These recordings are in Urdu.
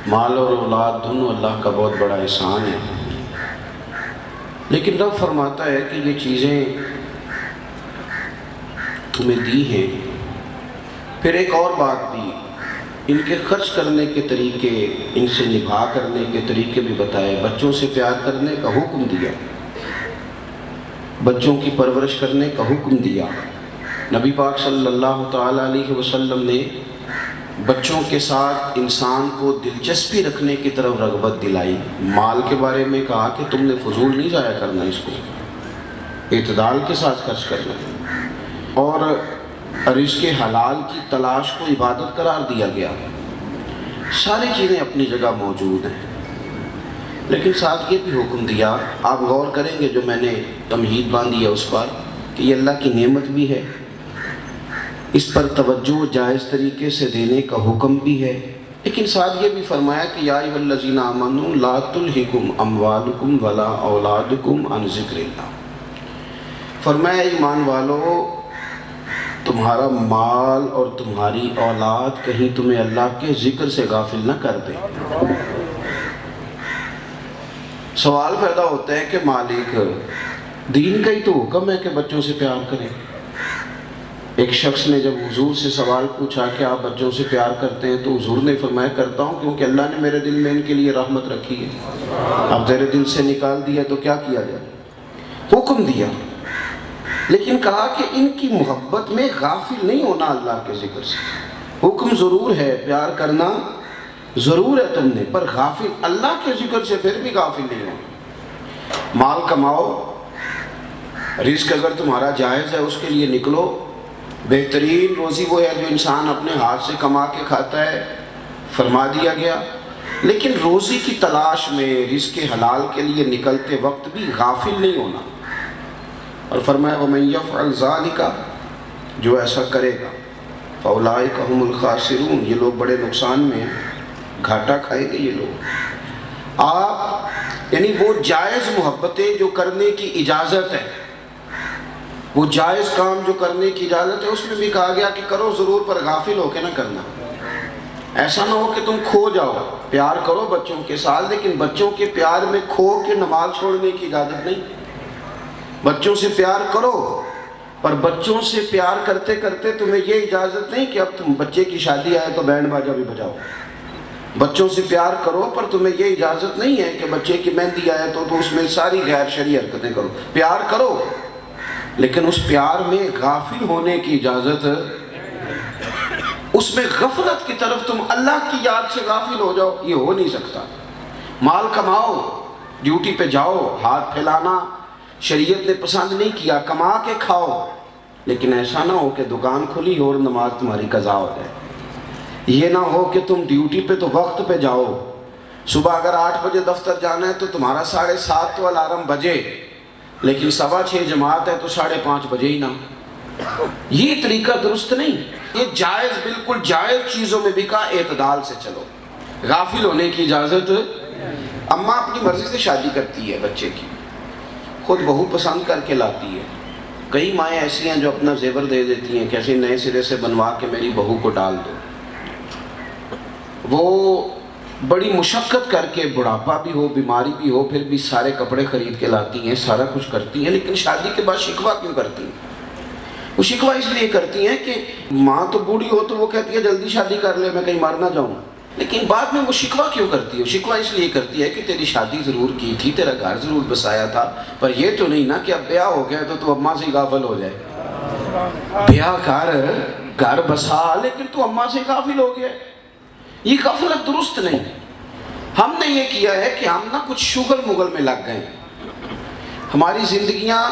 مال اور اولاد دونوں اللہ کا بہت بڑا احسان ہے، لیکن رب فرماتا ہے کہ یہ چیزیں تمہیں دی ہیں، پھر ایک اور بات بھی، ان کے خرچ کرنے کے طریقے، ان سے نبھا کرنے کے طریقے بھی بتائے، بچوں سے پیار کرنے کا حکم دیا، بچوں کی پرورش کرنے کا حکم دیا۔ نبی پاک صلی اللہ تعالیٰ علیہ وسلم نے بچوں کے ساتھ انسان کو دلچسپی رکھنے کی طرف رغبت دلائی۔ مال کے بارے میں کہا کہ تم نے فضول نہیں ضائع کرنا، اس کو اعتدال کے ساتھ خرچ کرنا، اور رزق حلال کی تلاش کو عبادت قرار دیا گیا۔ ساری چیزیں اپنی جگہ موجود ہیں، لیکن ساتھ یہ بھی حکم دیا، آپ غور کریں گے جو میں نے تمہید باندھی ہے اس پر، کہ یہ اللہ کی نعمت بھی ہے، اس پر توجہ جائز طریقے سے دینے کا حکم بھی ہے، لیکن ساتھ یہ بھی فرمایا کہ یا ایھا الذین آمنوا لا تلھکم اموالکم ولا اولادکم عن ذکر اللہ۔ فرمایا ایمان والو، تمہارا مال اور تمہاری اولاد کہیں تمہیں اللہ کے ذکر سے غافل نہ کر دے۔ سوال پیدا ہوتا ہے کہ مالک، دین کا ہی تو حکم ہے کہ بچوں سے پیار کریں۔ ایک شخص نے جب حضور سے سوال پوچھا کہ آپ بچوں سے پیار کرتے ہیں، تو حضور نے فرمایا کرتا ہوں کیونکہ اللہ نے میرے دل میں ان کے لیے رحمت رکھی ہے۔ اب تیرے دل سے نکال دیا تو کیا کیا جائے؟ حکم دیا، لیکن کہا کہ ان کی محبت میں غافل نہیں ہونا اللہ کے ذکر سے۔ حکم ضرور ہے، پیار کرنا ضرور ہے تم نے، پر غافل اللہ کے ذکر سے پھر بھی غافل نہیں ہونا۔ مال کماؤ، رزق اگر تمہارا جائز ہے اس کے لیے نکلو۔ بہترین روزی وہ ہے جو انسان اپنے ہاتھ سے کما کے کھاتا ہے، فرما دیا گیا، لیکن روزی کی تلاش میں رزق حلال کے لیے نکلتے وقت بھی غافل نہیں ہونا۔ اور فرمایا وَمَن يَفْعَلْ ذَلِكَ، جو ایسا کرے گا فَأُولَٰئِكَ هُمُ الْخَاسِرُونَ، یہ لوگ بڑے نقصان میں ہیں، گھاٹا کھائیں گے یہ لوگ۔ آپ یعنی وہ جائز محبتیں جو کرنے کی اجازت ہے، وہ جائز کام جو کرنے کی اجازت ہے، اس میں بھی کہا گیا کہ کرو ضرور، پر غافل ہو کے نہ کرنا۔ ایسا نہ ہو کہ تم کھو جاؤ۔ پیار کرو بچوں کے ساتھ، لیکن بچوں کے پیار میں کھو کے نماز چھوڑنے کی اجازت نہیں۔ بچوں سے پیار کرو، پر بچوں سے پیار کرتے کرتے تمہیں یہ اجازت نہیں کہ اب تم بچے کی شادی آئے تو بینڈ باجا بھی بجاؤ۔ بچوں سے پیار کرو، پر تمہیں یہ اجازت نہیں ہے کہ بچے کی مہندی آئے تو اس میں ساری غیر شرعی حرکتیں کرو۔ پیار کرو، لیکن اس پیار میں غافل ہونے کی اجازت، اس میں غفلت کی طرف تم اللہ کی یاد سے غافل ہو جاؤ، یہ ہو نہیں سکتا۔ مال کماؤ، ڈیوٹی پہ جاؤ، ہاتھ پھیلانا شریعت نے پسند نہیں کیا، کما کے کھاؤ، لیکن ایسا نہ ہو کہ دکان کھلی ہو اور نماز تمہاری قضا ہو جائے۔ یہ نہ ہو کہ تم ڈیوٹی پہ تو وقت پہ جاؤ، صبح اگر 8 بجے دفتر جانا ہے تو تمہارا 7:30 تو الارم بجے، لیکن 6:15 جماعت ہے تو 5:30 بجے ہی نہ۔ یہ طریقہ درست نہیں۔ یہ جائز، بالکل جائز چیزوں میں بھی کہا اعتدال سے چلو، غافل ہونے کی اجازت۔ اماں اپنی مرضی سے شادی کرتی ہے بچے کی، خود بہو پسند کر کے لاتی ہے۔ کئی مائیں ایسی ہیں جو اپنا زیور دے دیتی ہیں، کیسے نئے سرے سے بنوا کے میری بہو کو ڈال دو۔ وہ بڑی مشقت کر کے، بڑھاپا بھی ہو، بیماری بھی ہو، پھر بھی سارے کپڑے خرید کے لاتی ہیں، سارا کچھ کرتی ہیں، لیکن شادی کے بعد شکوہ کیوں کرتی ہیں؟ وہ شکوہ اس لیے کرتی ہیں کہ ماں تو بوڑھی ہو تو وہ کہتی ہے جلدی شادی کر لے، میں کہیں مر نہ جاؤں، لیکن بعد میں وہ شکوہ کیوں کرتی ہے؟ شکوہ اس لیے کرتی ہے کہ تیری شادی ضرور کی تھی، تیرا گھر ضرور بسایا تھا، پر یہ تو نہیں نا کہ اب بیاہ ہو گیا تو تو اماں سے غافل ہو جائے۔ بیاہ کر، گھر بسا، لیکن تو اماں سے غافل ہو گیا۔ یہ غفلت درست نہیں۔ ہم نے یہ کیا ہے کہ ہم نہ کچھ شغل مغل میں لگ گئے، ہماری زندگیاں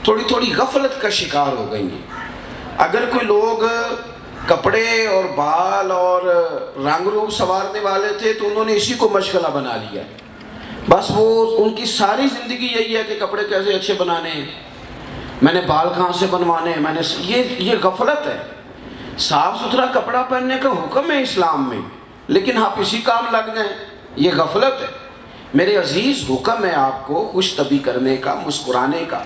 تھوڑی تھوڑی غفلت کا شکار ہو گئی ہیں۔ اگر کوئی لوگ کپڑے اور بال اور رنگ روپ سنوارنے والے تھے تو انہوں نے اسی کو مشغلہ بنا لیا، بس وہ ان کی ساری زندگی یہی ہے کہ کپڑے کیسے اچھے بنانے ہیں، میں نے بال کہاں سے بنوانے ہیں، میں نے یہ غفلت ہے۔ صاف ستھرا کپڑا پہننے کا حکم ہے اسلام میں، لیکن آپ اسی کام لگ جائیں، یہ غفلت ہے۔ میرے عزیز، حکم ہے آپ کو خوش طبعی کرنے کا، مسکرانے کا۔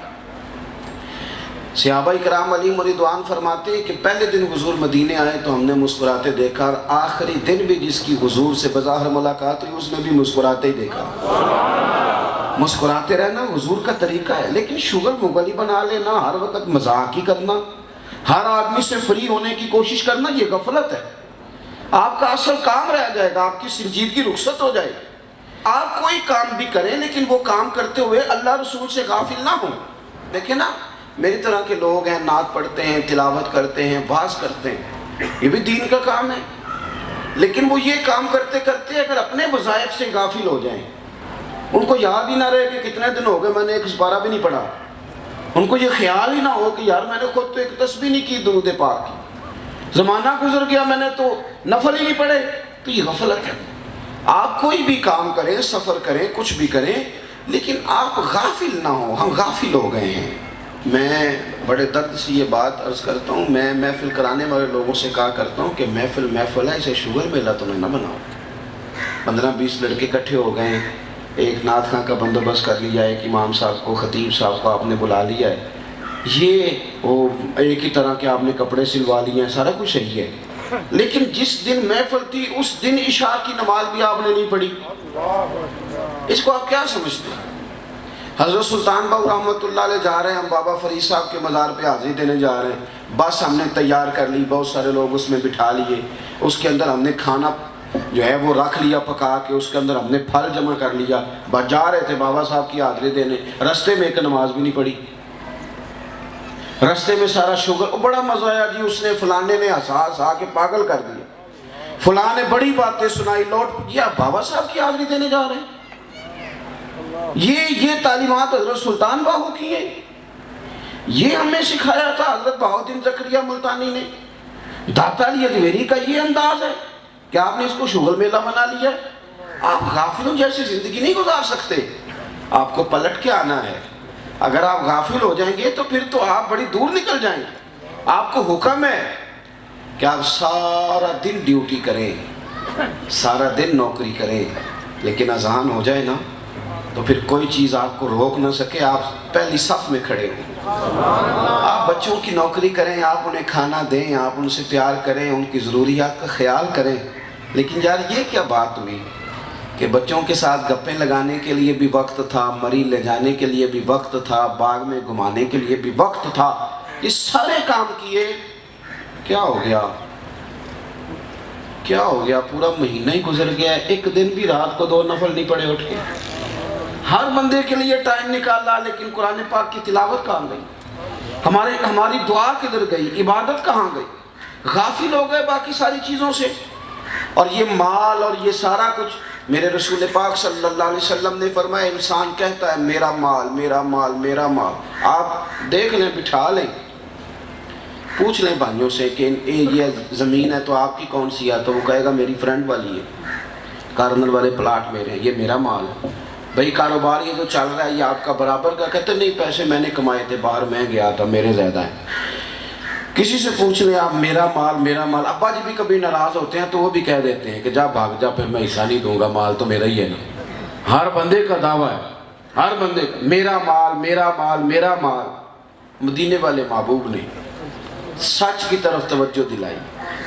صحابہ کرام علیہم رضوان فرماتے ہیں کہ پہلے دن حضور مدینے آئے تو ہم نے مسکراتے دیکھا، اور آخری دن بھی جس کی حضور سے بظاہر ملاقات ہوئی اس نے بھی مسکراتے ہی دیکھا۔ مسکراتے رہنا حضور کا طریقہ ہے، لیکن شغل مغل ہی بنا لینا، ہر وقت مذاق ہی کرنا، ہر آدمی سے فری ہونے کی کوشش کرنا، یہ غفلت ہے۔ آپ کا اصل کام رہ جائے گا، آپ کی سنجیدگی رخصت ہو جائے گی۔ آپ کوئی کام بھی کریں لیکن وہ کام کرتے ہوئے اللہ رسول سے غافل نہ ہوں۔ دیکھیں نا، میری طرح کے لوگ ہیں، نعت پڑھتے ہیں، تلاوت کرتے ہیں، واعظ کرتے ہیں، یہ بھی دین کا کام ہے، لیکن وہ یہ کام کرتے کرتے اگر اپنے وظائف سے غافل ہو جائیں، ان کو یاد ہی نہ رہے کہ کتنے دن ہو گئے میں نے ایک پارہ بھی نہیں پڑھا، ان کو یہ خیال ہی نہ ہو کہ یار میں نے خود تو ایک تسبیح نہیں کی درود پاک کی، زمانہ گزر گیا میں نے تو نفل ہی نہیں پڑھے، تو یہ غفلت ہے۔ آپ کوئی بھی کام کریں، سفر کریں، کچھ بھی کریں، لیکن آپ غافل نہ ہوں۔ ہم غافل ہو گئے ہیں۔ میں بڑے درد سے یہ بات عرض کرتا ہوں، میں محفل کرانے والے لوگوں سے کہا کرتا ہوں کہ محفل ہے، اسے شغل میلہ تمہیں نہ بناؤ۔ 15-20 لڑکے اکٹھے ہو گئے، ایک نعت خاں کا بندوبست کر لیا ہے، ایک امام صاحب کو، خطیب صاحب کو آپ نے بلا لیا ہے، یہ وہ ایک ہی طرح کے آپ نے کپڑے سلوا لیے ہیں، سارا کچھ صحیح ہے، لیکن جس دن محفل تھی اس دن عشاء کی نماز بھی آپ نے نہیں پڑھی۔ اس کو آپ کیا سمجھتے ہیں؟ حضرت سلطان باؤ رحمۃ اللہ علیہ جا رہے ہیں، ہم بابا فرید صاحب کے مزار پہ حاضری دینے جا رہے ہیں، بس ہم نے تیار کر لی، بہت سارے لوگ اس میں بٹھا لیے، اس کے اندر ہم نے کھانا جو ہے وہ رکھ لیا پکا کے، اس کے اندر ہم نے پھل جمع کر لیا، بس جا رہے تھے بابا صاحب کی حاضری دینے، رستے میں ایک نماز بھی نہیں پڑھی، رستے میں سارا شوگر، بڑا مزہ آیا جی، اس نے فلانے نے ہنسا کے پاگل کر دیا، فلاں نے بڑی باتیں سنائی، لوٹ یہ بابا صاحب کی حاضری دینے جا رہے ہیں۔ یہ تعلیمات حضرت سلطان باہو کی ہیں، یہ ہمیں سکھایا تھا حضرت بہاؤالدین زکریا ملتانی نے۔ داتا علی اجمیری کا یہ انداز ہے کہ آپ نے اس کو شغل میلہ بنا لیا ہے۔ آپ غافلوں جیسی زندگی نہیں گزار سکتے، آپ کو پلٹ کے آنا ہے۔ اگر آپ غافل ہو جائیں گے تو پھر تو آپ بڑی دور نکل جائیں گے۔ آپ کو حکم ہے کہ آپ سارا دن ڈیوٹی کریں، سارا دن نوکری کریں، لیکن اذان ہو جائے نا تو پھر کوئی چیز آپ کو روک نہ سکے، آپ پہلی صف میں کھڑے ہوں۔ آپ بچوں کی نوکری کریں، آپ انہیں کھانا دیں، آپ ان سے پیار کریں، ان کی ضروریات کا خیال کریں، لیکن یار یہ کیا بات ہوئی کہ بچوں کے ساتھ گپیں لگانے کے لیے بھی وقت تھا، مری لے جانے کے لیے بھی وقت تھا، باغ میں گھمانے کے لیے بھی وقت تھا، یہ سارے کام کیے، کیا ہو گیا؟ کیا ہو گیا؟ پورا مہینہ ہی گزر گیا ہے، ایک دن بھی رات کو 2 نفل نہیں پڑے اٹھ کے۔ ہر بندے کے لیے ٹائم نکالا، لیکن قرآن پاک کی تلاوت کہاں گئی؟ ہماری دعا کدھر گئی؟ عبادت کہاں گئی؟ غافل ہو گئے باقی ساری چیزوں سے۔ اور یہ مال اور یہ سارا کچھ، میرے رسول پاک صلی اللہ علیہ وسلم نے فرمایا انسان کہتا ہے میرا مال میرا مال میرا مال۔ آپ دیکھ لیں، بٹھا لیں، پوچھ لیں بھائیوں سے کہ یہ زمین ہے تو آپ کی کون سی ہے، تو وہ کہے گا میری فرینڈ والی ہے، کارنر والے پلاٹ میرے ہیں، یہ میرا مال ہے۔ بھئی کاروبار یہ جو چل رہا ہے یہ آپ کا برابر کا؟ کہتے نہیں، پیسے میں نے کمائے تھے، باہر میں گیا تھا، میرے زیادہ ہیں۔ کسی سے پوچھ لیں آپ، میرا مال میرا مال۔ ابا جی بھی کبھی ناراض ہوتے ہیں تو وہ بھی کہہ دیتے ہیں کہ جا بھاگ جا، پھر میں حصہ نہیں دوں گا، مال تو میرا ہی ہے نا۔ ہر بندے کا دعویٰ ہے، ہر بندے کا میرا مال میرا مال میرا مال۔ مدینے والے محبوب نے سچ کی طرف توجہ دلائی،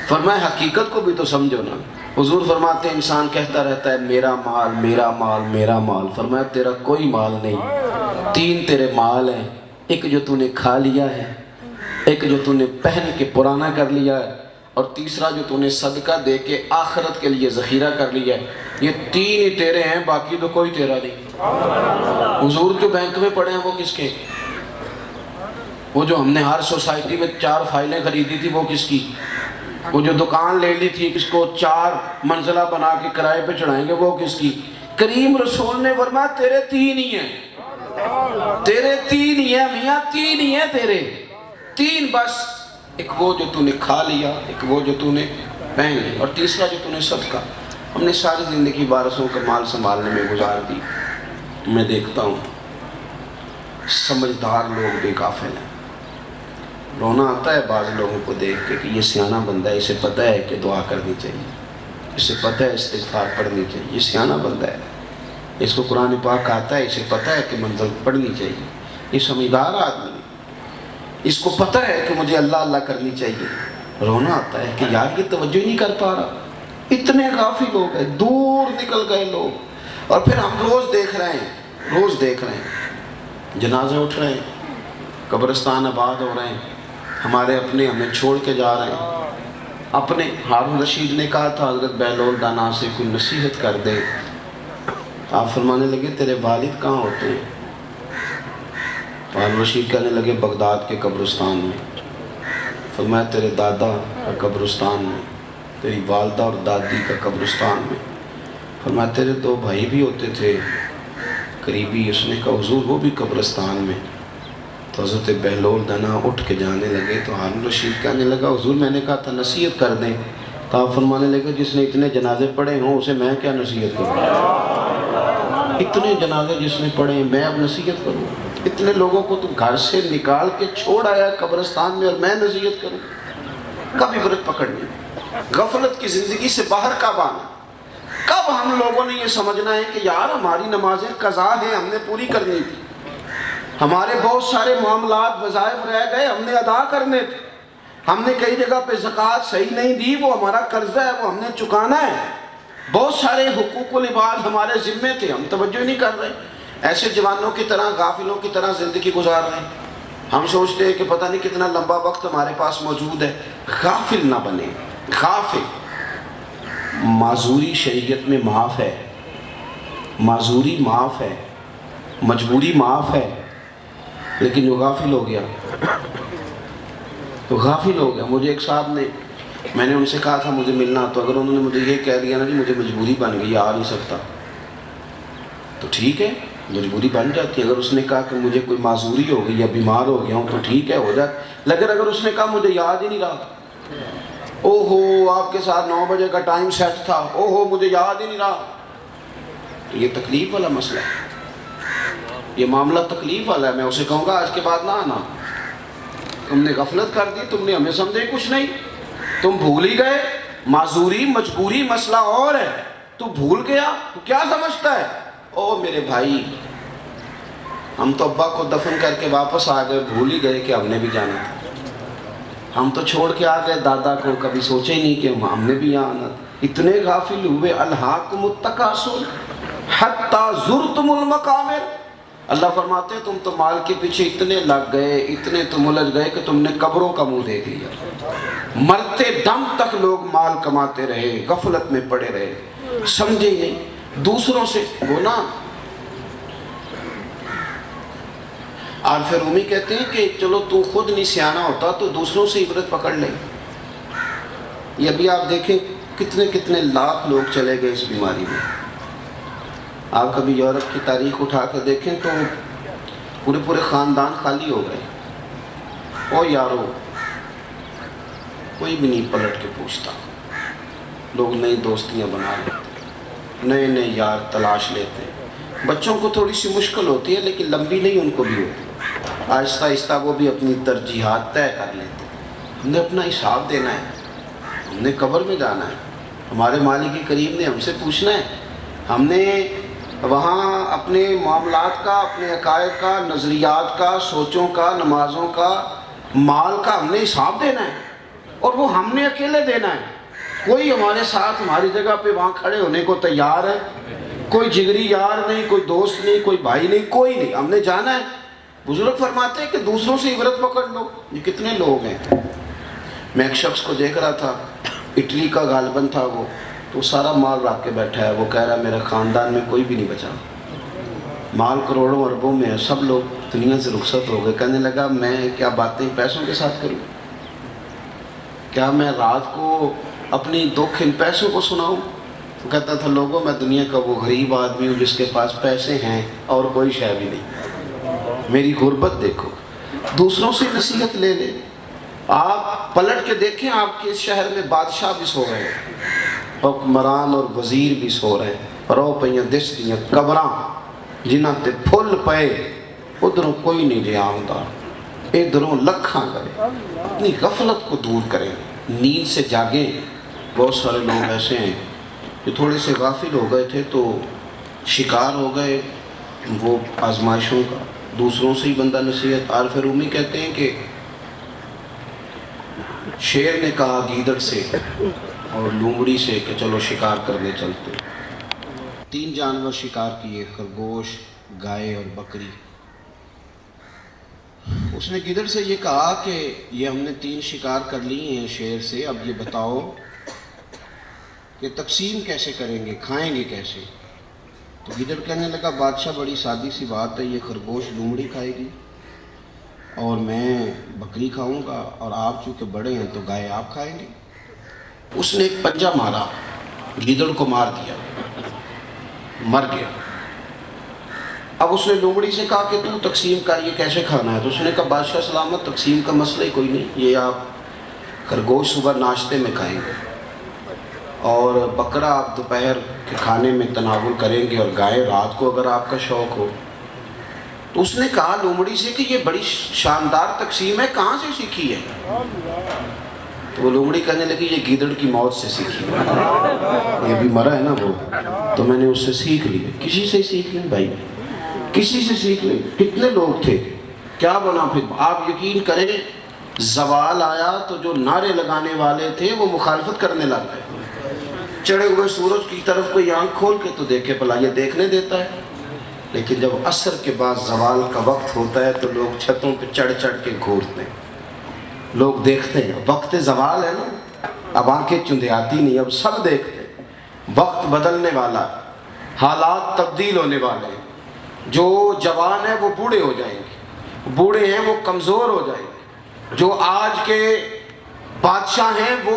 فرمایا حقیقت کو بھی تو سمجھو نا۔ حضور فرماتے ہیں انسان کہتا رہتا ہے میرا مال میرا مال میرا مال، فرمایا تیرا کوئی مال نہیں، 3 تیرے مال ہیں، ایک جو تو نے کھا لیا ہے، ایک جو تو نے پہن کے پرانا کر لیا ہے، اور تیسرا جو تو نے صدقہ دے کے آخرت کے لیے ذخیرہ کر لیا ہے۔ یہ 3 ہی تیرے ہیں، باقی تو کوئی تیرا نہیں۔ حضور جو بینک میں پڑے ہیں وہ کس کے؟ وہ جو ہم نے ہر سوسائٹی میں 4 فائلیں خریدی تھی وہ کس کی؟ وہ جو دکان لے لی تھی کس کو 4 منزلہ بنا کے کرائے پہ چڑھائیں گے وہ کس کی؟ کریم رسول نے فرمایا تیرے 3 ہی ہیں، تیرے 3 ہی ہیں میاں، 3 ہی ہیں تیرے، 3 بس۔ ایک وہ جو تو نے کھا لیا، ایک وہ جو تو نے پہن لیا، اور تیسرا جو تو نے صدقہ۔ ہم نے ساری زندگی وارثوں کا مال سنبھالنے میں گزار دی۔ میں دیکھتا ہوں سمجھدار لوگ بے غافل ہیں، رونا آتا ہے بعض لوگوں کو دیکھ کے کہ یہ سیانہ بندہ ہے، اسے پتہ ہے کہ دعا کرنی چاہیے، اسے پتہ ہے استغفار پڑھنی چاہیے، یہ سیانہ بندہ ہے، اس کو قرآن پاک آتا ہے، اسے پتہ ہے کہ منزل پڑھنی چاہیے، یہ سمجھدار آدمی ہے۔ اس کو پتہ ہے کہ مجھے اللہ اللہ کرنی چاہیے، رونا آتا ہے کہ یار یہ توجہ ہی نہیں کر پا رہا، اتنے غافل ہو گئے، دور نکل گئے لوگ۔ اور پھر ہم روز دیکھ رہے ہیں جنازے اٹھ رہے ہیں، قبرستان آباد ہو رہے ہیں، ہمارے اپنے ہمیں چھوڑ کے جا رہے ہیں۔ اپنے ہارون رشید نے کہا تھا حضرت بہلول دانا سے کوئی نصیحت کر دے، آپ فرمانے لگے تیرے والد کہاں ہوتے ہیں؟ ہارون رشید کہنے لگے بغداد کے قبرستان میں۔ فرمایا تیرے دادا کا قبرستان میں، تیری والدہ اور دادی کا قبرستان میں۔ فرمایا تیرے دو بھائی بھی ہوتے تھے قریبی، اس نے کہا حضور وہ بھی قبرستان میں۔ تو حضرت بہلول دنا اٹھ کے جانے لگے تو ہارون رشید کہنے لگا حضور میں نے کہا تھا نصیحت کر دیں، تو آپ فرمانے لگے جس نے اتنے جنازے پڑھے ہوں اسے میں کیا نصیحت کروں؟ اتنے جنازے جس نے پڑھے ہیں میں اب نصیحت کروں؟ اتنے لوگوں کو تو گھر سے نکال کے چھوڑ آیا قبرستان میں اور میں نصیحت کروں؟ کب عبرت پکڑنی؟ غفلت کی زندگی سے باہر کب آنا؟ کب ہم لوگوں نے یہ سمجھنا ہے کہ یار ہماری نمازیں قضا ہیں، ہم نے پوری کرنی تھی، ہمارے بہت سارے معاملات وظائف رہ گئے ہم نے ادا کرنے تھے، ہم نے کئی جگہ پہ زکوٰۃ صحیح نہیں دی، وہ ہمارا قرضہ ہے، وہ ہم نے چکانا ہے، بہت سارے حقوق العباد ہمارے ذمے تھے، ہم توجہ نہیں کر رہے، ایسے جوانوں کی طرح غافلوں کی طرح زندگی گزار رہے ہیں۔ ہم سوچتے ہیں کہ پتہ نہیں کتنا لمبا وقت ہمارے پاس موجود ہے۔ غافل نہ بنے، غافل۔ معذوری شریعت میں معاف ہے، معذوری معاف ہے، مجبوری معاف ہے، لیکن جو غافل ہو گیا تو غافل ہو گیا۔ مجھے ایک صاحب نے، میں نے ان سے کہا تھا مجھے ملنا، تو اگر انہوں نے مجھے یہ کہہ دیا نا جی مجھے مجبوری بن گئی آ نہیں سکتا، تو ٹھیک ہے مجبوری بن جاتی ہے۔ اگر اس نے کہا کہ مجھے کوئی معذوری ہو گئی یا بیمار ہو گیا ہوں تو ٹھیک ہے ہو جائے، لیکن اگر اس نے کہا مجھے یاد ہی نہیں رہا، او ہو آپ کے ساتھ 9 بجے کا ٹائم سیٹ تھا، او ہو مجھے یاد ہی نہیں رہا، تو یہ تکلیف والا مسئلہ ہے، یہ معاملہ تکلیف والا ہے۔ میں اسے کہوں گا آج کے بعد نہ آنا، تم نے غفلت کر دی، تم نے ہمیں سمجھے کچھ نہیں، تم بھول ہی گئے۔ معذوری مجبوری مسئلہ اور ہے، تو بھول گیا تو کیا سمجھتا ہے؟ او میرے بھائی ہم تو ابا کو دفن کر کے واپس آ گئے، بھول ہی گئے کہ ہم نے بھی جانا تھا، ہم تو چھوڑ کے آ گئے دادا کو، کبھی سوچے ہی نہیں کہ ہم نے بھی یہاں آنا تھا۔ اتنے غافل ہوئے، الہاکم التکاثر حتی زرتم المقابر۔ اللہ فرماتے ہیں تم تو مال کے پیچھے اتنے لگ گئے، اتنے تم الجھ گئے کہ تم نے قبروں کا منہ دیکھ لیا۔ مرتے دم تک لوگ مال کماتے رہے، غفلت میں پڑے رہے، سمجھے ہی نہیں دوسروں سے وہ نا۔ عارف رومی کہتے ہیں کہ چلو تو خود نہیں سیانا ہوتا تو دوسروں سے عبرت پکڑ لے۔ یہ ابھی آپ دیکھیں کتنے کتنے لاکھ لوگ چلے گئے اس بیماری میں۔ آپ کبھی یورپ کی تاریخ اٹھا کے دیکھیں تو پورے پورے خاندان خالی ہو گئے۔ او یارو کوئی بھی نہیں پلٹ کے پوچھتا، لوگ نئی دوستیاں بنا لیتے، نئے نئے یار تلاش لیتے۔ بچوں کو تھوڑی سی مشکل ہوتی ہے لیکن لمبی نہیں ان کو بھی ہوتی، آہستہ آہستہ وہ بھی اپنی ترجیحات طے کر لیتے۔ ہم نے اپنا حساب دینا ہے، ہم نے قبر میں جانا ہے، ہمارے مالک کریم نے ہم سے پوچھنا ہے، ہم نے وہاں اپنے معاملات کا، اپنے عقائد کا، نظریات کا، سوچوں کا، نمازوں کا، مال کا ہم نے حساب دینا ہے، اور وہ ہم نے اکیلے دینا ہے۔ کوئی ہمارے ساتھ ہماری جگہ پہ وہاں کھڑے ہونے کو تیار ہے؟ کوئی جگری یار نہیں، کوئی دوست نہیں، کوئی بھائی نہیں، کوئی نہیں، ہم نے جانا ہے۔ بزرگ فرماتے ہیں کہ دوسروں سے عبرت پکڑ لو۔ یہ کتنے لوگ ہیں، میں ایک شخص کو دیکھ رہا تھا، اٹلی کا غالباً تھا وہ، تو سارا مال رکھ کے بیٹھا ہے، وہ کہہ رہا میرے خاندان میں کوئی بھی نہیں بچا، مال کروڑوں اربوں میں ہے، سب لوگ دنیا سے رخصت ہو گئے۔ کہنے لگا میں کیا باتیں پیسوں کے ساتھ کروں؟ کیا میں رات کو اپنی دکھ ان پیسوں کو سناؤں؟ کہتا تھا لوگوں میں دنیا کا وہ غریب آدمی ہوں جس کے پاس پیسے ہیں اور کوئی شے بھی نہیں، میری غربت دیکھو۔ دوسروں سے نصیحت لے لے۔ آپ پلٹ کے دیکھیں، آپ کے اس شہر میں بادشاہ بھی سو رہے ہیں، حکمران اور وزیر بھی سو رہے ہیں، رو پئیاں دس دیاں قبراں جنہاں تے پھل پئے، ادھروں کوئی نہیں جے آمدہ، ادھروں لکھاں کرے۔ اپنی غفلت کو دور کریں، نیند سے جاگیں۔ بہت سارے لوگ ایسے ہیں جو تھوڑے سے غافل ہو گئے تھے تو شکار ہو گئے وہ آزمائشوں کا، دوسروں سے ہی بندہ نصیحت۔ عارف رومی کہتے ہیں کہ شیر نے کہا گیدڑ سے اور لومڑی سے کہ چلو شکار کرنے چلتے۔ 3 جانور شکار کیے، خرگوش، گائے اور بکری۔ اس نے گیدڑ سے یہ کہا کہ یہ ہم نے 3 شکار کر لی ہیں شیر سے، اب یہ بتاؤ کہ تقسیم کیسے کریں گے، کھائیں گے کیسے؟ تو گیدڑ کہنے لگا بادشاہ بڑی سادی سی بات ہے، یہ خرگوش لومڑی کھائے گی اور میں بکری کھاؤں گا، اور آپ چونکہ بڑے ہیں تو گائے آپ کھائیں گے۔ اس نے ایک پنجہ مارا، گیدڑ کو مار دیا، مر گیا۔ اب اس نے لومڑی سے کہا کہ تو تقسیم کر، یہ کیسے کھانا ہے؟ تو اس نے کہا بادشاہ سلامت، تقسیم کا مسئلہ ہی کوئی نہیں، یہ آپ خرگوش صبح ناشتے میں کھائیں گے اور بکرا آپ دوپہر کے کھانے میں تناول کریں گے، اور گائے رات کو اگر آپ کا شوق ہو۔ تو اس نے کہا لومڑی سے کہ یہ بڑی شاندار تقسیم ہے، کہاں سے سیکھی ہے؟ تو وہ لومڑی کہنے لگی یہ گیدڑ کی موت سے سیکھی ہے، یہ بھی مرا ہے نا وہ، تو میں نے اس سے سیکھ لی۔ کسی سے سیکھ لیں بھائی، کسی سے سیکھ لیں۔ کتنے لوگ تھے، کیا بنا پھر؟ آپ یقین کریں زوال آیا تو جو نعرے لگانے والے تھے وہ مخالفت کرنے لگ گئے۔ چڑھے ہوئے سورج کی طرف کوئی آنکھ کھول کے تو دیکھے بھلا یہ دیکھنے دیتا ہے، لیکن جب عصر کے بعد زوال کا وقت ہوتا ہے تو لوگ چھتوں پہ چڑھ چڑھ کے گھورتے ہیں، لوگ دیکھتے ہیں۔ وقت زوال ہے نا، اب آنکھیں چندیاتی نہیں، اب سب دیکھتے ہیں۔ وقت بدلنے والا، حالات تبدیل ہونے والے ہیں۔ جو جوان ہیں وہ بوڑھے ہو جائیں گے، بوڑھے ہیں وہ کمزور ہو جائیں گے، جو آج کے بادشاہ ہیں وہ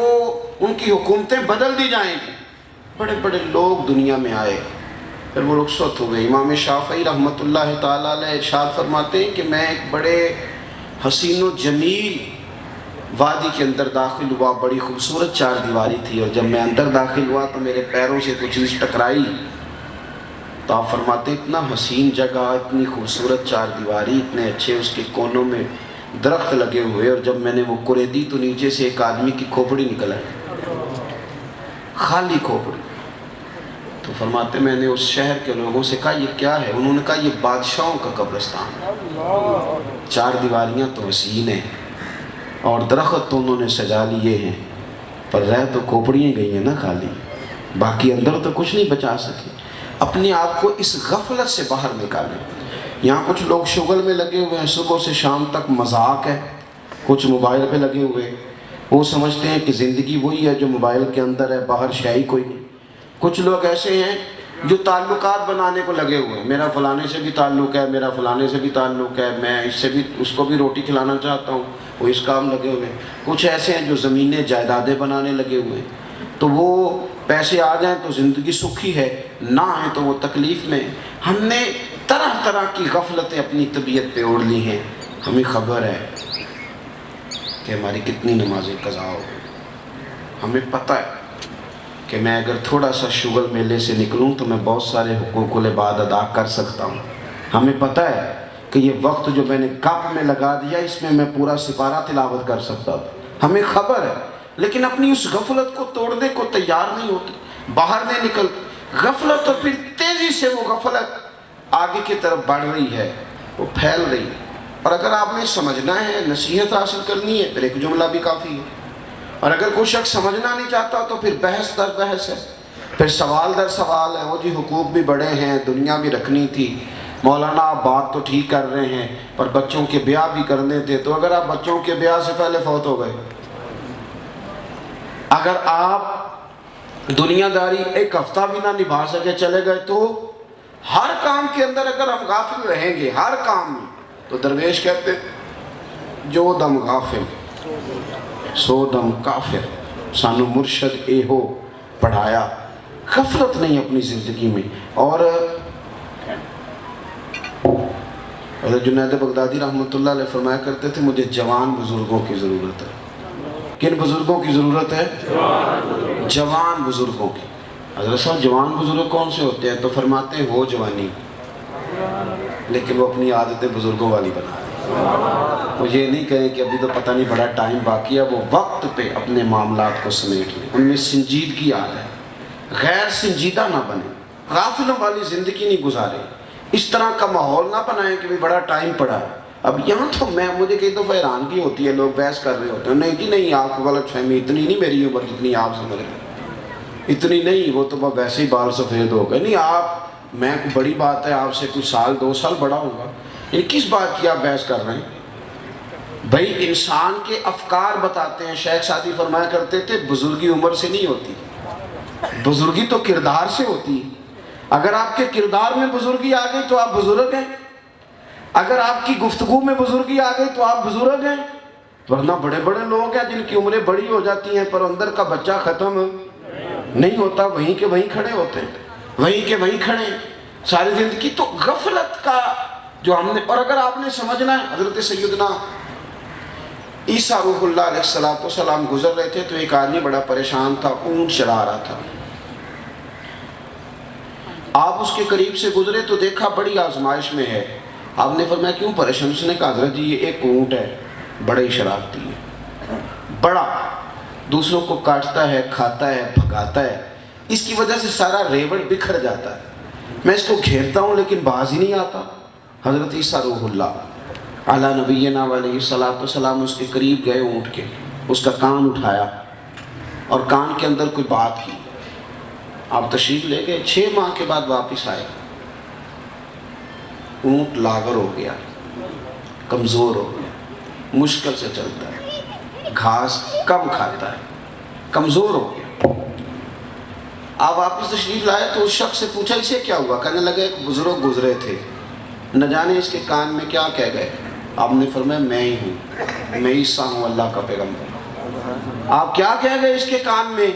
ان کی حکومتیں بدل دی جائیں گی۔ بڑے بڑے لوگ دنیا میں آئے، پھر وہ رخصت ہو گئے۔ امام شافعی رحمۃ اللہ تعالیٰ علیہ ارشاد فرماتے ہیں کہ میں ایک بڑے حسین و جمیل وادی کے اندر داخل ہوا، بڑی خوبصورت 4 دیواری تھی، اور جب میں اندر داخل ہوا تو میرے پیروں سے کچھ چیز ٹکرائی، تو آپ فرماتے ہیں اتنا حسین جگہ، اتنی خوبصورت 4 دیواری، اتنے اچھے اس کے کونوں میں درخت لگے ہوئے، اور جب میں نے وہ کریدی تو نیچے سے ایک آدمی کی کھوپڑی نکل آئی، خالی کھوپڑی۔ تو فرماتے میں نے اس شہر کے لوگوں سے کہا یہ کیا ہے؟ انہوں نے کہا یہ بادشاہوں کا قبرستان ہے، 4 دیواریاں تو حسین ہیں اور درخت تو انہوں نے سجا لیے ہیں، پر رہ تو کھوپڑیاں گئی ہیں نا خالی، باقی اندر تو کچھ نہیں بچا سکے۔ اپنے آپ کو اس غفلت سے باہر نکالیں۔ یہاں کچھ لوگ شغل میں لگے ہوئے ہیں، صبح سے شام تک مذاق ہے، کچھ موبائل پہ لگے ہوئے، وہ سمجھتے ہیں کہ زندگی وہی ہے جو موبائل کے اندر ہے، باہر شے کوئی نہیں۔ کچھ لوگ ایسے ہیں جو تعلقات بنانے کو لگے ہوئے ہیں، میرا فلانے سے بھی تعلق ہے، میرا فلانے سے بھی تعلق ہے، میں اس سے بھی اس کو بھی روٹی کھلانا چاہتا ہوں، وہ اس کام لگے ہوئے ہیں۔ کچھ ایسے ہیں جو زمینیں جائیدادیں بنانے لگے ہوئے ہیں، تو وہ پیسے آ جائیں تو زندگی سکھی ہے، نہ ہیں تو وہ تکلیف میں۔ ہم نے طرح طرح کی غفلتیں اپنی طبیعت پہ اوڑھ لی ہیں۔ ہمیں خبر ہے کہ ہماری کتنی نمازیں قضا ہو گئی، ہمیں پتہ ہے کہ میں اگر تھوڑا سا شغل میلے سے نکلوں تو میں بہت سارے حقوق العباد ادا کر سکتا ہوں۔ ہمیں پتہ ہے کہ یہ وقت جو میں نے گپ میں لگا دیا اس میں میں پورا سپارہ تلاوت کر سکتا ہوں، ہمیں خبر ہے، لیکن اپنی اس غفلت کو توڑنے کو تیار نہیں ہوتے، باہر نہیں نکلتے۔ غفلت تو پھر تیزی سے وہ غفلت آگے کی طرف بڑھ رہی ہے، وہ پھیل رہی ہے، اور اگر آپ نے سمجھنا ہے، نصیحت حاصل کرنی ہے، پھر ایک جملہ بھی کافی ہے، اور اگر کوئی شخص سمجھنا نہیں چاہتا تو پھر بحث در بحث ہے، پھر سوال در سوال ہے۔ وہ جی حقوق بھی بڑے ہیں، دنیا بھی رکھنی تھی، مولانا آپ بات تو ٹھیک کر رہے ہیں پر بچوں کے بیاہ بھی کرنے تھے، تو اگر آپ بچوں کے بیاہ سے پہلے فوت ہو گئے، اگر آپ دنیا داری ایک ہفتہ بھی نہ نبھا سکے چلے گئے، تو ہر کام کے اندر اگر ہم غافل رہیں گے، ہر کام میں، تو درویش کہتے جو دم غافل سو دم کافر، سانو مرشد اے ہو پڑھایا۔ غفلت نہیں اپنی زندگی میں۔ اور حضرت جنید بغدادی رحمۃ اللہ علیہ فرمایا کرتے تھے مجھے جوان بزرگوں کی ضرورت ہے۔ کن بزرگوں کی ضرورت ہے؟ جوان بزرگوں کی۔ حضرت صاحب جوان بزرگ کون سے ہوتے ہیں؟ تو فرماتے ہیں ہو جوانی، لیکن وہ اپنی عادتیں بزرگوں والی بنا رہے ہیں۔ وہ یہ نہیں کہیں کہ ابھی تو پتہ نہیں بڑا ٹائم باقی ہے، وہ وقت پہ اپنے معاملات کو سمیٹ لیں، ان میں سنجیدگی آ جائے، غیر سنجیدہ نہ بنے، غافلوں والی زندگی نہیں گزارے، اس طرح کا ماحول نہ بنائیں کہ بھی بڑا ٹائم پڑا ہے، اب یہاں تو مجھے کئی دفعہ حیرانگی ہوتی ہے، لوگ بحث کر رہے ہوتے ہیں، نہیں جی نہیں آپ کو غلط فہمی، اتنی نہیں میری عمر جتنی آپ سمجھ رہے ہیں، اتنی نہیں، وہ تو ویسے ہی بال سفید ہو گئے، نہیں آپ، میں کوئی بڑی بات ہے آپ سے کچھ سال 2 سال بڑا ہوں گا، یہ کس بات کی آپ بحث کر رہے ہیں؟ بھائی انسان کے افکار بتاتے ہیں، شیخ سعدی فرمایا کرتے تھے بزرگی عمر سے نہیں ہوتی، بزرگی تو کردار سے ہوتی ہے، اگر آپ کے کردار میں بزرگی آ گئی تو آپ بزرگ ہیں، اگر آپ کی گفتگو میں بزرگی آ گئی تو آپ بزرگ ہیں، ورنہ بڑے بڑے لوگ ہیں جن کی عمریں بڑی ہو جاتی ہیں پر اندر کا بچہ ختم نہیں ہوتا، وہیں کے وہیں کھڑے ہوتے ہیں، وہیں کے وہیں کھڑے ہیں ساری زندگی۔ تو غفلت کا جو ہم نے، اور اگر آپ نے سمجھنا ہے، حضرت سیدنا عیسیٰ روح اللہ علیہ السلام گزر رہے تھے تو ایک آدمی بڑا پریشان تھا، اونٹ چڑھا رہا تھا، آپ اس کے قریب سے گزرے تو دیکھا بڑی آزمائش میں ہے، آپ نے فرمایا کیوں پریشان؟ اس نے کہا حضرت جی یہ ایک اونٹ ہے، بڑا ہی شرارتی ہے، بڑا دوسروں کو کاٹتا ہے، کھاتا ہے، بھگاتا ہے، اس کی وجہ سے سارا ریوڑ بکھر جاتا ہے، میں اس کو گھیرتا ہوں لیکن باز ہی نہیں آتا۔ حضرت عیسیٰ روح اللہ علی نبینا علیہ السلام اس کے قریب گئے اونٹ کے، اس کا کان اٹھایا اور کان کے اندر کوئی بات کی، آپ تشریف لے گئے، 6 ماہ کے بعد واپس آئے، اونٹ لاغر ہو گیا، کمزور ہو گیا، مشکل سے چلتا ہے، گھاس کم کھاتا ہے، کمزور ہو گیا۔ آپ واپس تشریف لائے تو اس شخص سے پوچھا اسے کیا ہوا؟ کہنے لگے ایک بزرگ گزرے تھے، نہ جانے اس کے کان میں کیا کہہ گئے، آپ نے فرمایا میں ہی ہوں، میں عیسیٰ ہوں اللہ کا پیغمبر۔ آپ کیا کہہ گئے اس کے کان میں؟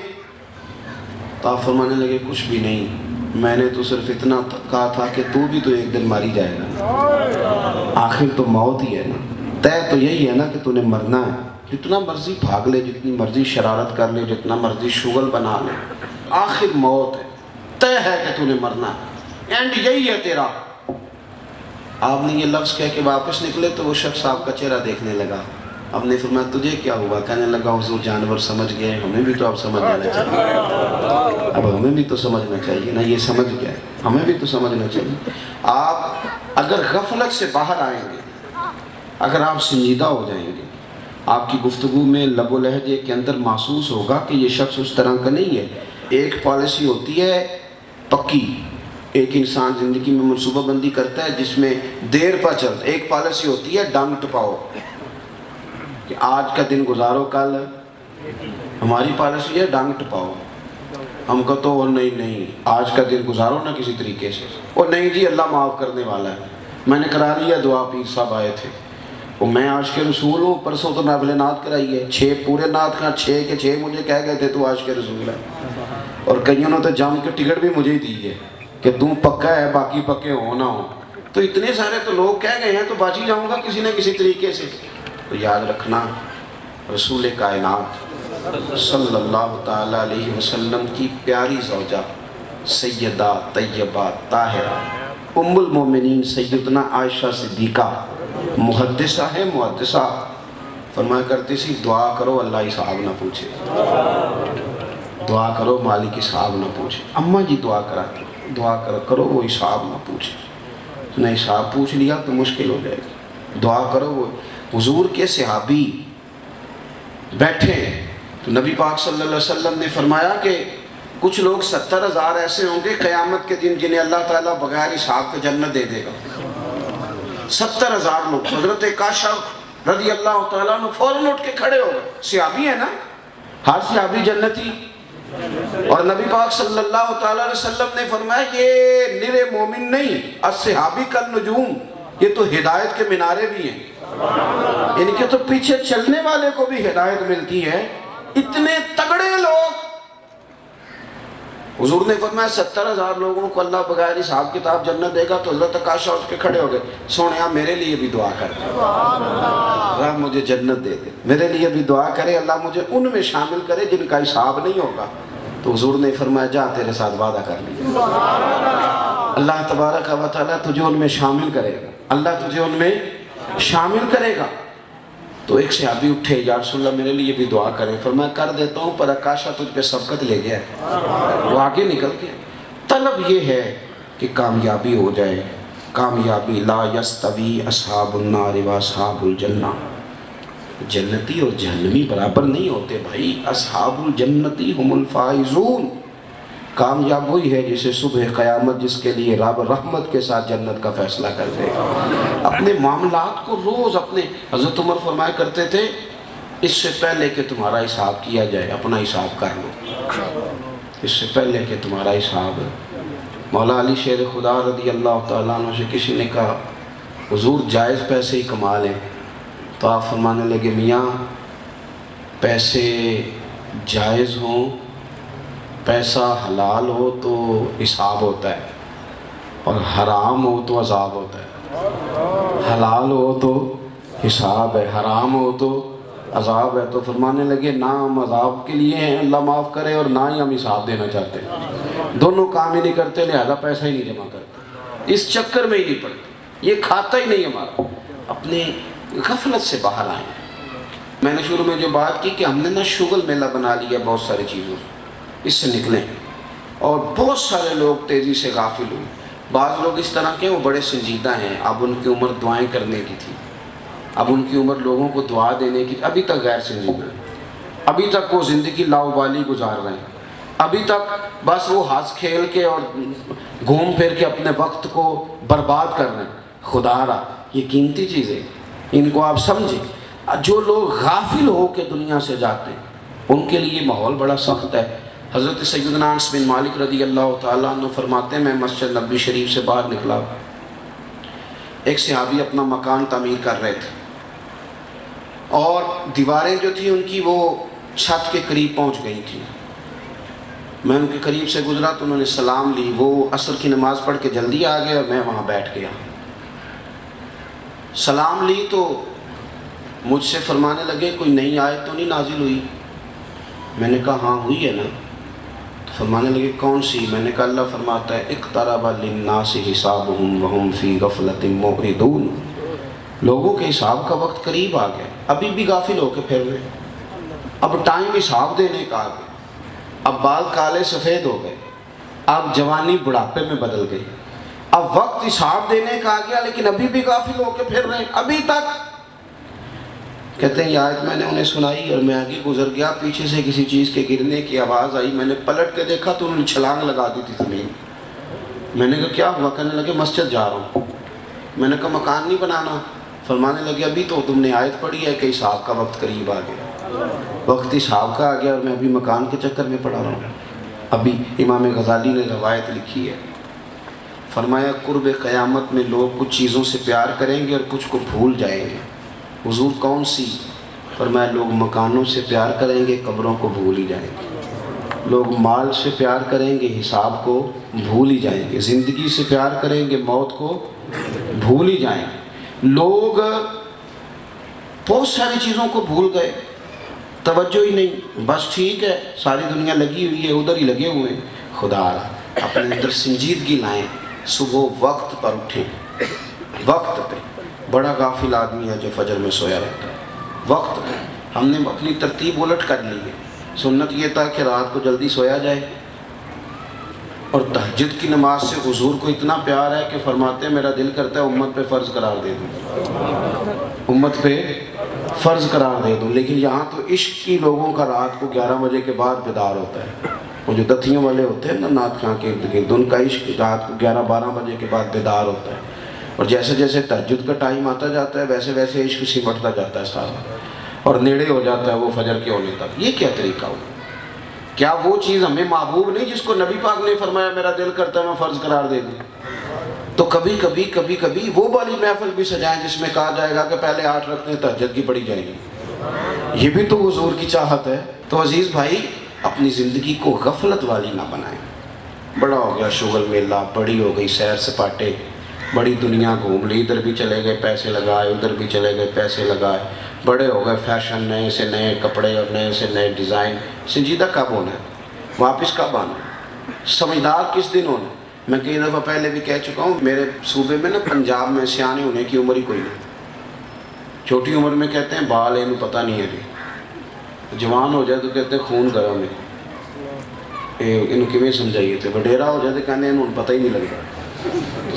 تو آپ فرمانے لگے کچھ بھی نہیں، میں نے تو صرف اتنا کہا تھا کہ تو بھی تو ایک دن ماری جائے گا، آخر تو موت ہی ہے نا، طے تو یہی ہے نا کہ تو نے مرنا ہے، جتنا مرضی بھاگ لے، جتنی مرضی شرارت کر لے، جتنا مرضی شغل بنا لے، آخر موت ہے، طے ہے کہ تو نے مرنا ہے، اینڈ یہی ہے تیرا۔ آپ نے یہ لفظ کہہ کے واپس نکلے تو وہ شخص آپ کا چہرہ دیکھنے لگا، آپ نے فرمایا تجھے کیا ہوا؟ کہنے لگا حضور جانور سمجھ گئے، ہمیں بھی تو اب سمجھ جانا چاہیے، اب ہمیں بھی تو سمجھنا چاہیے نا، یہ سمجھ گیا ہے، ہمیں بھی تو سمجھنا چاہیے۔ آپ اگر غفلت سے باہر آئیں گے، اگر آپ سنجیدہ ہو جائیں گے، آپ کی گفتگو میں لب و لہجے کے اندر محسوس ہوگا کہ یہ شخص اس طرح کا نہیں ہے۔ ایک پالیسی ہوتی ہے پکی، ایک انسان زندگی میں منصوبہ بندی کرتا ہے جس میں دیر پر چلتا ہے، ایک پالیسی ہوتی ہے ڈانگ ٹپاؤ، کہ آج کا دن گزارو کل، ہماری پالیسی ہے ڈانگ ٹپاؤ، ہم کو تو نہیں آج کا دن گزارو نا کسی طریقے سے، اور نہیں جی اللہ معاف کرنے والا ہے، میں نے کرا لیا دعا، پیر صاحب آئے تھے، وہ میں آج کے رسول ہوں، پرسوں تو محفل نعت کرائی ہے، 6 پورے نعت کا 6 کے 6 مجھے کہہ گئے تھے تو آج کے رسول ہے، اور کئیوں نے تو جم کے ٹکٹ بھی مجھے ہی دی ہے کہ تم پکا ہے باقی پکے ہو نہ ہو، تو اتنے سارے تو لوگ کہہ گئے ہیں تو بچ ہی جاؤں گا کسی نہ کسی طریقے سے۔ تو یاد رکھنا رسول کائنات صلی اللہ تعالیٰ علیہ وسلم کی پیاری زوجہ سیدہ طیبہ طاہرہ ام المومنین سیدنا عائشہ صدیقہ محدثہ ہے، محدثہ فرمایا کرتی سی دعا کرو اللہ حساب نہ پوچھے، دعا کرو مالک حساب نہ پوچھے، اماں جی دعا کراتی، دعا کرو وہ حساب نہ پوچھے، نے حساب پوچھ لیا تو مشکل ہو جائے گی، دعا کرو وہ۔ حضور کے صحابی بیٹھے تو نبی پاک صلی اللہ علیہ وسلم نے فرمایا کہ کچھ لوگ 70,000 ایسے ہوں گے قیامت کے دن جنہیں اللہ تعالیٰ بغیر حساب کے جنت دے دے گا، 70,000 لوگ۔ حضرت کاشف رضی اللہ تعالیٰ عنہ فوراً اٹھ کے کھڑے ہو گئے، صحابی ہے نا، ہر صحابی جنتی، اور نبی پاک صلی اللہ تعالیٰ علیہ وسلم نے فرمایا یہ نرے مومن نہیں، الصحابی کالنجوم، یہ تو ہدایت کے منارے بھی ہیں، ان کے تو پیچھے چلنے والے کو بھی ہدایت ملتی ہے، اتنے تگڑے لوگ۔ حضور نے فرمایا 70,000 لوگوں کو اللہ بغیر حساب کتاب جنت دے گا، تو حضرت عائشہ اٹھ کے کھڑے ہو گئے، سونیا میرے لیے بھی دعا کر دے، اللہ مجھے جنت دے دے، میرے لیے بھی دعا کرے اللہ مجھے ان میں شامل کرے جن کا حساب نہیں ہوگا۔ تو حضور نے فرمایا جا تیرے ساتھ وعدہ کر لیا، اللہ تبارک و تعالیٰ تجھے ان میں شامل کرے گا، اللہ تجھے ان میں شامل کرے گا۔ تو ایک صحابی اٹھے، یا رسول اللہ میرے لیے بھی دعا کرے، فرمایا کر دیتا ہوں پر عائشہ تجھ پہ سبقت لے گیا ہے، وہ آگے نکل گیا۔ طلب یہ ہے کہ کامیابی ہو جائے، کامیابی لا یستوی اصحاب النار و اصحاب الجنہ، جنتی اور جہنمی برابر نہیں ہوتے بھائی، اصحاب الجنتی ہم الفائزون، کامیاب وہی ہے جسے صبح قیامت جس کے لیے رب رحمت کے ساتھ جنت کا فیصلہ کر دے گا۔ اپنے معاملات کو روز اپنے، حضرت عمر فرمایا کرتے تھے اس سے پہلے کہ تمہارا حساب کیا جائے اپنا حساب کر لو، اس سے پہلے کہ تمہارا حساب۔ مولا علی شیر خدا رضی اللہ تعالیٰ عنہ سے کسی نے کہا حضور جائز پیسے ہی کما لیں، تو آپ فرمانے لگے میاں پیسے جائز ہوں، پیسہ حلال ہو تو حساب ہوتا ہے، اور حرام ہو تو عذاب ہوتا ہے، حلال ہو تو حساب ہے، حرام ہو تو عذاب ہے۔ تو فرمانے لگے نہ ہم عذاب کے لیے ہیں اللہ معاف کرے، اور نہ ہی ہم حساب دینا چاہتے ہیں، دونوں کام ہی نہیں کرتے، لہذا پیسہ ہی نہیں جمع کرتے، اس چکر میں ہی نہیں پڑتے، یہ کھاتا ہی نہیں ہمارا۔ اپنے غفلت سے باہر آئیں۔ میں نے شروع میں جو بات کی کہ ہم نے نا شغل میلہ بنا لیا بہت ساری چیزوں سے، اس سے نکلیں، اور بہت سارے لوگ تیزی سے غافل ہوئے۔ بعض لوگ اس طرح کے وہ بڑے سنجیدہ ہیں، اب ان کی عمر دعائیں کرنے کی تھی، اب ان کی عمر لوگوں کو دعا دینے کی، ابھی تک غیر سنجیدہ ہیں، ابھی تک وہ زندگی لاؤبالی گزار رہے ہیں، ابھی تک بس وہ ہنس کھیل کے اور گھوم پھر کے اپنے وقت کو برباد کر رہے ہیں۔ خدا را یہ قیمتی چیزیں، ان کو آپ سمجھیں۔ جو لوگ غافل ہو کے دنیا سے جاتے ہیں ان کے لیے ماحول بڑا سخت ہے۔ حضرت سیدنا انس بن مالک رضی اللہ تعالیٰ عنہ فرماتے ہیں میں مسجد نبوی شریف سے باہر نکلا، ایک صحابی اپنا مکان تعمیر کر رہے تھے، اور دیواریں جو تھیں ان کی وہ چھت کے قریب پہنچ گئی تھیں۔ میں ان کے قریب سے گزرا تو انہوں نے سلام لی، وہ عصر کی نماز پڑھ کے جلدی آ گئے اور میں وہاں بیٹھ گیا۔ سلام لی تو مجھ سے فرمانے لگے کوئی نئی آیت تو نہیں نازل ہوئی؟ میں نے کہا ہاں ہوئی ہے نا۔ تو فرمانے لگے کون سی؟ میں نے کہا اللہ فرماتا ہے اقترب للناس حسابهم وهم فی غفلۃ معرضون، لوگوں کے حساب کا وقت قریب آ گیا، ابھی بھی غافل ہو کے پھر رہے، اب ٹائم حساب دینے کا آ گیا، اب بال کالے سفید ہو گئے، اب جوانی بڑھاپے میں بدل گئی، اب وقت حساب دینے کا آ گیا، لیکن ابھی بھی غافل ہو کے پھر رہے ہیں ابھی تک۔ کہتے ہیں یہ آیت میں نے انہیں سنائی اور میں آگے گزر گیا، پیچھے سے کسی چیز کے گرنے کی آواز آئی، میں نے پلٹ کے دیکھا تو انہوں نے چھلانگ لگا دی تھی زمین۔ میں نے کہا کیا ہوا؟ کہنے لگے مسجد جا رہا ہوں۔ میں نے کہا مکان نہیں بنانا؟ فرمانے لگے ابھی تو تم نے آیت پڑھی ہے کہ حساب کا وقت قریب آ گیا، وقت حساب کا آ گیا اور میں ابھی مکان کے چکر میں پڑا رہا ہوں۔ ابھی امام غزالی نے روایت لکھی ہے، فرمایا قرب قیامت میں لوگ کچھ چیزوں سے پیار کریں گے اور کچھ کو بھول جائیں گے۔ حضور کون سی؟ فرمایا لوگ مکانوں سے پیار کریں گے قبروں کو بھول ہی جائیں گے، لوگ مال سے پیار کریں گے حساب کو بھول ہی جائیں گے، زندگی سے پیار کریں گے موت کو بھول ہی جائیں گے۔ لوگ بہت ساری چیزوں کو بھول گئے، توجہ ہی نہیں، بس ٹھیک ہے ساری دنیا لگی ہوئی ہے ادھر ہی لگے ہوئے ہیں۔ خدا اپنے اندر سنجیدگی لائیں، صبح وقت پر اٹھیں، وقت پہ۔ بڑا غافل آدمی ہے جو فجر میں سویا رہتا ہے وقت پہ۔ ہم نے اپنی ترتیب الٹ کر لی ہے، سنت یہ تھا کہ رات کو جلدی سویا جائے، اور تہجد کی نماز سے حضور کو اتنا پیار ہے کہ فرماتے ہیں میرا دل کرتا ہے امت پہ فرض قرار دے دوں، امت پہ فرض قرار دے دوں۔ لیکن یہاں تو عشق کی لوگوں کا رات کو 11 بجے کے بعد بیدار ہوتا ہے، وہ جو دتھیوں والے ہوتے ہیں نا نعت خواں کے ارد گرد، ان کا عشق رات کو 11-12 بجے کے بعد بیدار ہوتا ہے، اور جیسے جیسے تہجد کا ٹائم آتا جاتا ہے ویسے ویسے عشق سمٹتا جاتا ہے سارا، اور نیڑے ہو جاتا ہے وہ فجر کے ہونے تک۔ یہ کیا طریقہ ہو؟ کیا وہ چیز ہمیں محبوب نہیں جس کو نبی پاک نے فرمایا میرا دل کرتا ہے میں فرض قرار دے دوں؟ تو کبھی کبھی وہ والی محفل بھی سجائیں جس میں کہا جائے گا کہ پہلے 8 رکعتیں تہجد کی پڑھی جائیں گی، یہ بھی تو حضور کی چاہت ہے۔ تو عزیز بھائی اپنی زندگی کو غفلت والی نہ بنائیں۔ بڑا ہو گیا شغل میلہ، بڑی ہو گئی سیر سپاٹے، بڑی دنیا گھوم لی، ادھر بھی چلے گئے پیسے لگائے، ادھر بھی چلے گئے پیسے لگائے، بڑے ہو گئے فیشن، نئے سے نئے کپڑے اور نئے سے نئے ڈیزائن۔ سنجیدہ کب ہونا ہے؟ واپس کب آنا ہے؟ سمجھدار کس دن ہونا ہے؟ میں کئی دفعہ پہلے بھی کہہ چکا ہوں، میرے صوبے میں نا پنجاب میں سیانے ہونے کی عمر ہی کوئی نہیں، چھوٹی عمر میں کہتے ہیں بال انہوں پتہ نہیں ہے جی، جوان ہو جائے تو کہتے ہیں خون گرم ہے، انہوں کیویں سمجھائیے تھے، وڈیرا ہو جائے تو کہنے انہوں پتہ ہی نہیں لگتا۔